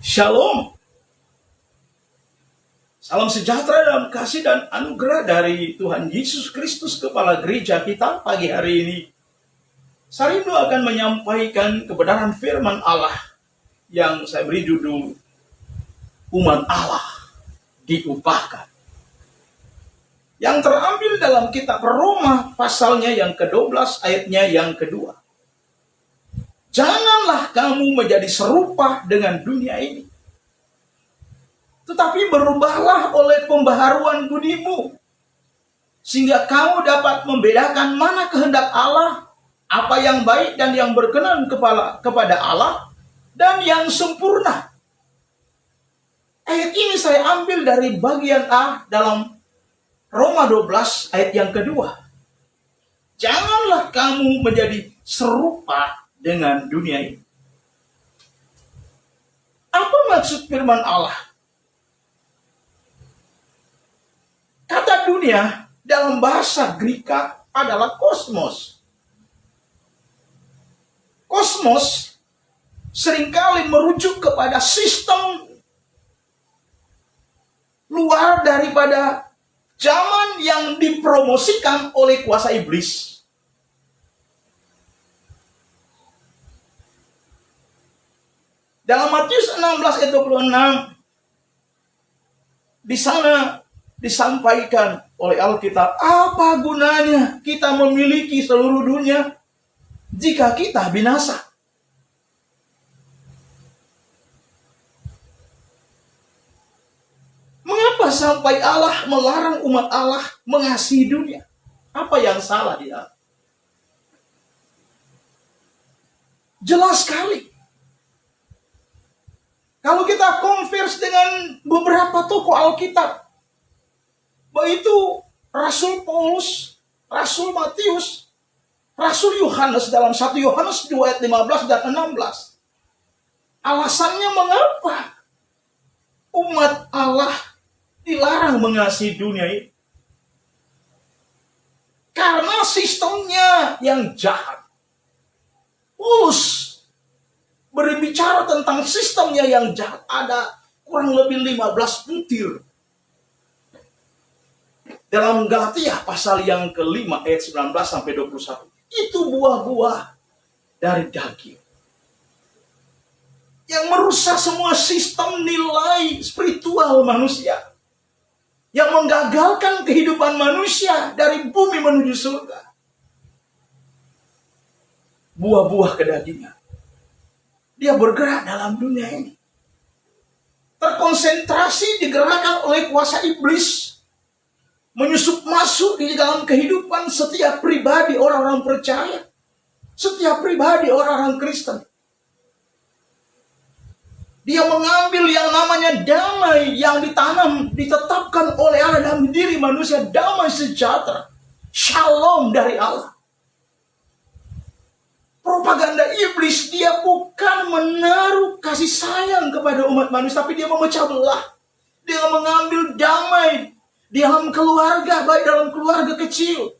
Shalom. Salam sejahtera dalam kasih dan anugerah dari Tuhan Yesus Kristus, Kepala Gereja kita pagi hari ini. Saya rindu akan menyampaikan kebenaran firman Allah yang saya beri judul Umat Allah Diubahkan. Yang terambil dalam kitab Roma pasalnya yang ke-12 ayatnya yang kedua. Janganlah kamu menjadi serupa dengan dunia ini, tetapi berubahlah oleh pembaharuan budimu, sehingga kamu dapat membedakan mana kehendak Allah, apa yang baik dan yang berkenan kepada Allah, dan yang sempurna. Ayat ini saya ambil dari bagian A dalam Roma 12 ayat yang kedua. Janganlah kamu menjadi serupa dengan dunia ini. Apa maksud firman Allah? Kata dunia dalam bahasa Greka adalah kosmos. Kosmos seringkali merujuk kepada sistem luar daripada zaman yang dipromosikan oleh kuasa iblis. Dalam Matius 16 ayat 26, di sana disampaikan oleh Alkitab, apa gunanya kita memiliki seluruh dunia jika kita binasa? Mengapa sampai Allah melarang umat Allah mengasihi dunia? Apa yang salah di dalam? Jelas sekali. Kalau kita converse dengan beberapa tokoh Alkitab, baik itu Rasul Paulus, Rasul Matius, Rasul Yohanes dalam 1 Yohanes 2 ayat 15 dan 16. Alasannya mengapa umat Allah dilarang mengasihi dunia ini? Karena sistemnya yang jahat. Paulus berbicara tentang sistemnya yang jahat, ada kurang lebih 15 butir. Dalam Galatia pasal yang ke-5 ayat 19 sampai 21. Itu buah-buah dari daging yang merusak semua sistem nilai spiritual manusia, yang menggagalkan kehidupan manusia dari bumi menuju surga. Buah-buah kedagingan. Dia bergerak dalam dunia ini. Terkonsentrasi digerakkan oleh kuasa iblis. Menyusup masuk di dalam kehidupan setiap pribadi orang-orang percaya. Setiap pribadi orang-orang Kristen. Dia mengambil yang namanya damai yang ditanam, ditetapkan oleh Allah dalam diri manusia. Damai sejahtera. Shalom dari Allah. Propaganda iblis, dia bukan menaruh kasih sayang kepada umat manusia, tapi dia memecah belah. Dia mengambil damai di dalam keluarga, baik dalam keluarga kecil,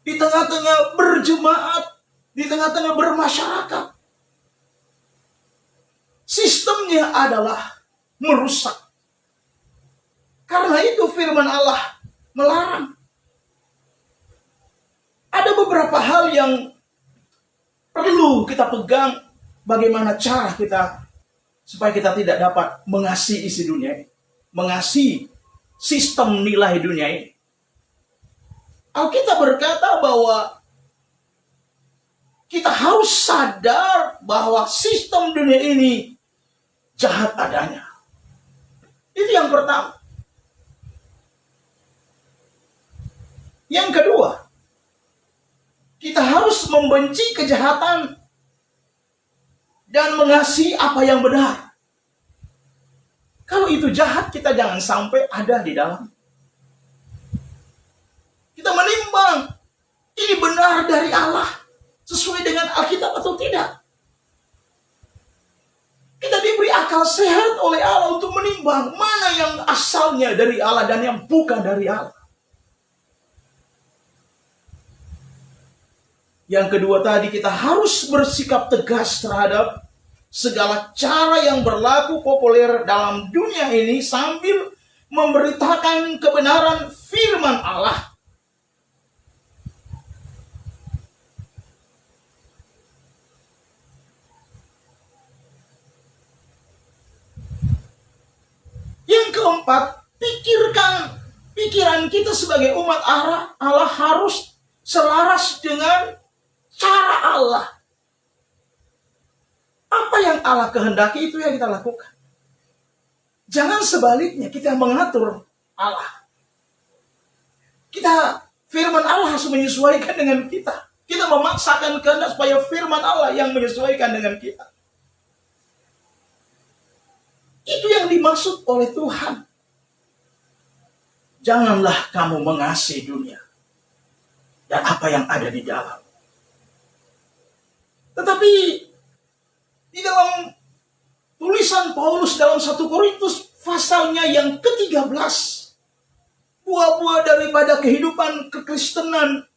di tengah-tengah berjemaat, di tengah-tengah bermasyarakat. Sistemnya adalah merusak. Karena itu firman Allah melarang. Ada beberapa hal yang perlu kita pegang, bagaimana cara kita supaya kita tidak dapat mengasihi isi dunia ini, mengasihi sistem nilai dunia ini. Alkitab berkata bahwa kita harus sadar bahwa sistem dunia ini jahat adanya. Itu yang pertama. Yang kedua, kita harus membenci kejahatan dan mengasihi apa yang benar. Kalau itu jahat, kita jangan sampai ada di dalam. Kita menimbang, ini benar dari Allah, sesuai dengan Alkitab atau tidak. Kita diberi akal sehat oleh Allah untuk menimbang mana yang asalnya dari Allah dan yang bukan dari Allah. Yang kedua tadi, kita harus bersikap tegas terhadap segala cara yang berlaku populer dalam dunia ini sambil memberitakan kebenaran firman Allah. Yang keempat, pikiran kita sebagai umat Allah harus selaras dengan cara Allah. Apa yang Allah kehendaki itu yang kita lakukan. Jangan sebaliknya kita mengatur Allah. Firman Allah harus menyesuaikan dengan kita. Kita memaksakan kehendak supaya firman Allah yang menyesuaikan dengan kita. Itu yang dimaksud oleh Tuhan. Janganlah kamu mengasihi dunia dan apa yang ada di dalam. Tetapi di dalam tulisan Paulus dalam 1 Korintus pasalnya yang ke-13, buah-buah daripada kehidupan kekristenan,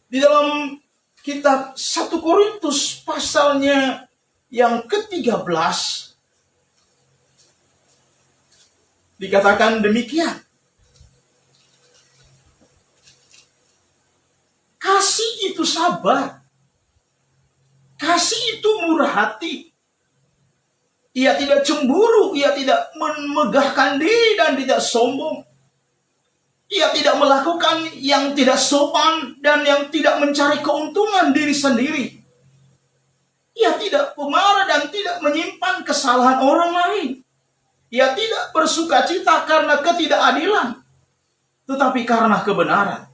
di dalam kitab 1 Korintus pasalnya yang ke-13 dikatakan demikian. Kasih itu sabar. Kasih itu murah hati. Ia tidak cemburu, ia tidak memegahkan diri dan tidak sombong. Ia tidak melakukan yang tidak sopan dan yang tidak mencari keuntungan diri sendiri. Ia tidak pemarah dan tidak menyimpan kesalahan orang lain. Ia tidak bersukacita karena ketidakadilan, tetapi karena kebenaran.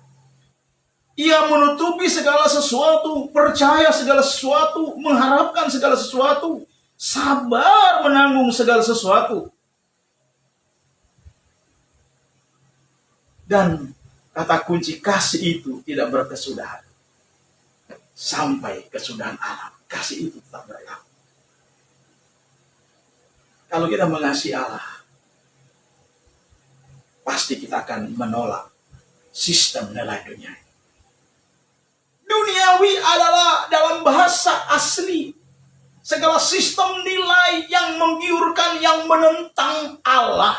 Ia menutupi segala sesuatu, percaya segala sesuatu, mengharapkan segala sesuatu, sabar menanggung segala sesuatu. Dan kata kunci kasih itu tidak berkesudahan. Sampai kesudahan alam, kasih itu tetap berlaku. Kalau kita mengasihi Allah, pasti kita akan menolak sistem nilai dunia. Duniawi adalah dalam bahasa asli segala sistem nilai yang menggiurkan, yang menentang Allah.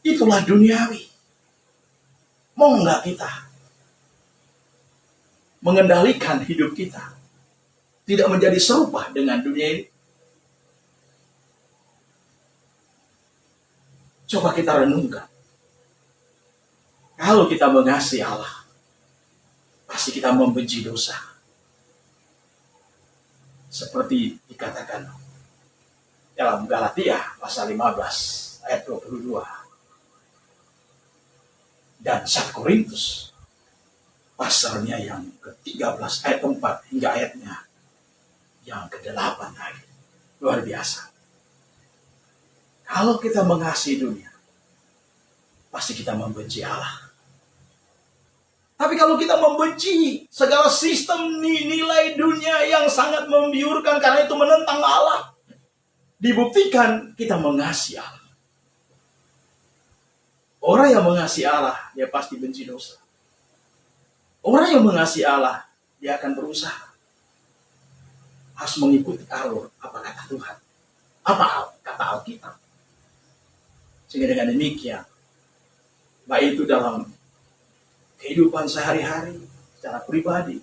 Itulah duniawi. Mau nggak kita mengendalikan hidup kita tidak menjadi serupa dengan dunia ini? Coba kita renungkan. Kalau kita mengasihi Allah, pasti kita membenci dosa. Seperti dikatakan dalam Galatia pasal 15 ayat 22. Dan 1 Korintus pasalnya yang ke-13 ayat 4 hingga ayatnya yang ke-8 tadi. Luar biasa. Kalau kita mengasihi dunia, pasti kita membenci Allah. Tapi kalau kita membenci segala sistem nilai dunia yang sangat membiurkan karena itu menentang Allah, dibuktikan kita mengasihi Allah. Orang yang mengasihi Allah, dia pasti benci dosa. Orang yang mengasihi Allah, dia akan berusaha harus mengikuti alur apa kata Tuhan, apa kata Alkitab. Sehingga dengan demikian, baik itu dalam kehidupan sehari-hari, secara pribadi,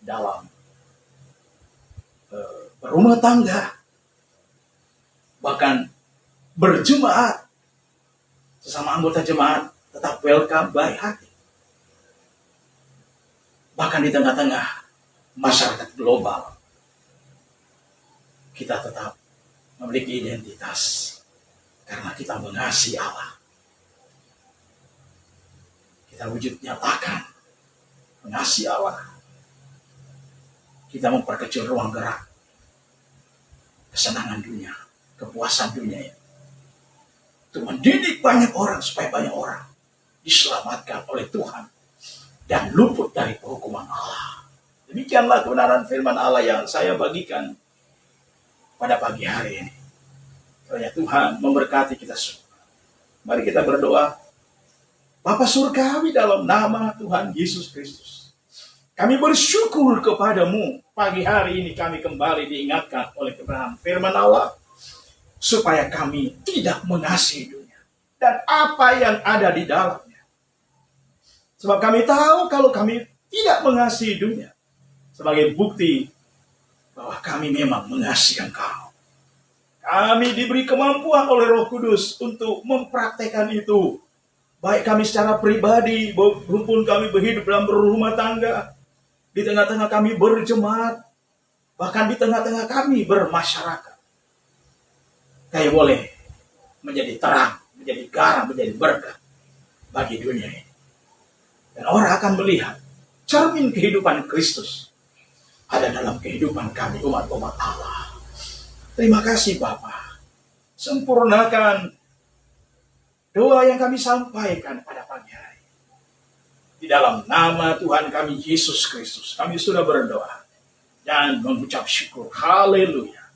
dalam berumah tangga, bahkan berjemaat, sesama anggota jemaat tetap welcome, baik hati. Bahkan di tengah-tengah masyarakat global, kita tetap memiliki identitas karena kita mengasihi Allah. Kita wujud nyatakan mengasihi Allah. Kita memperkecil ruang gerak kesenangan dunia, kepuasan dunia untuk mendidik banyak orang supaya banyak orang diselamatkan oleh Tuhan dan luput dari penghukuman Allah. Demikianlah kebenaran firman Allah yang saya bagikan pada pagi hari ini. Kiranya Tuhan memberkati kita semua. Mari kita berdoa. Bapa Surgawi, dalam nama Tuhan Yesus Kristus, Kami bersyukur kepadamu. Pagi hari ini kami kembali diingatkan oleh kebenaran firman Allah, supaya kami tidak mengasihi dunia dan apa yang ada di dalamnya. Sebab kami tahu kalau kami tidak mengasihi dunia, sebagai bukti bahwa kami memang mengasihi Engkau. Kami diberi kemampuan oleh Roh Kudus untuk mempraktekkan itu. Baik kami secara pribadi, maupun kami berhidup dalam berumah tangga, di tengah-tengah kami berjemaat, bahkan di tengah-tengah kami bermasyarakat. Kami boleh menjadi terang, menjadi garam, menjadi berkat bagi dunia ini. Dan orang akan melihat cermin kehidupan Kristus ada dalam kehidupan kami umat-umat Allah. Terima kasih Bapa. Sempurnakan doa yang kami sampaikan pada pagi hari. Di dalam nama Tuhan kami Yesus Kristus, kami sudah berdoa dan mengucap syukur. Haleluya.